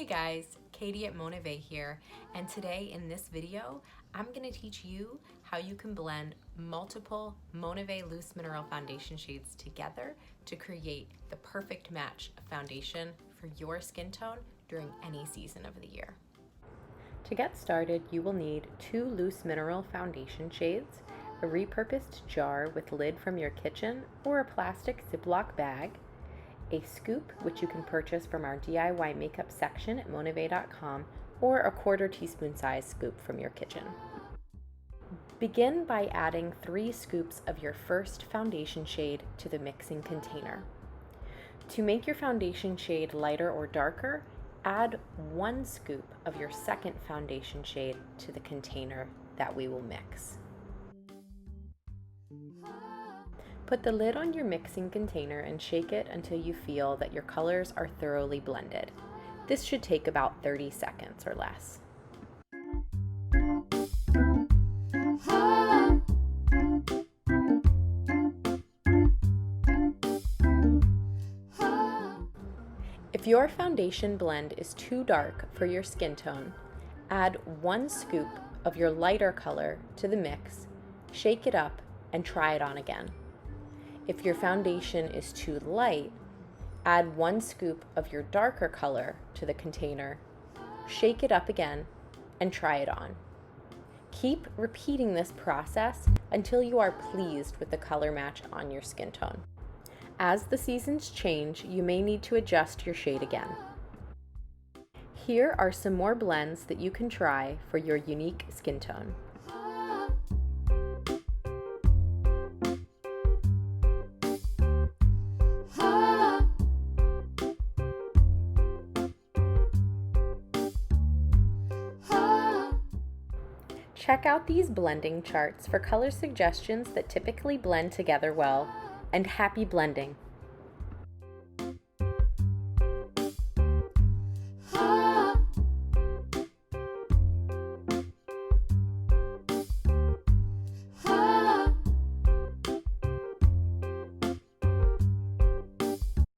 Hey guys, Katie at Monave here, and today in this video, I'm going to teach you how you can blend multiple Monave Loose Mineral Foundation shades together to create the perfect match of foundation for your skin tone during any season of the year. To get started, you will need 2 loose mineral foundation shades, a repurposed jar with lid from your kitchen or a plastic Ziploc bag, a scoop, which you can purchase from our DIY makeup section at monave.com, or a 1/4 teaspoon size scoop from your kitchen. Begin by adding 3 scoops of your first foundation shade to the mixing container. To make your foundation shade lighter or darker, add 1 scoop of your second foundation shade to the container that we will mix. Put the lid on your mixing container and shake it until you feel that your colors are thoroughly blended. This should take about 30 seconds or less. If your foundation blend is too dark for your skin tone, add 1 scoop of your lighter color to the mix, shake it up, and try it on again. If your foundation is too light, add 1 scoop of your darker color to the container, shake it up again, and try it on. Keep repeating this process until you are pleased with the color match on your skin tone. As the seasons change, you may need to adjust your shade again. Here are some more blends that you can try for your unique skin tone. Check out these blending charts for color suggestions that typically blend together well, and happy blending!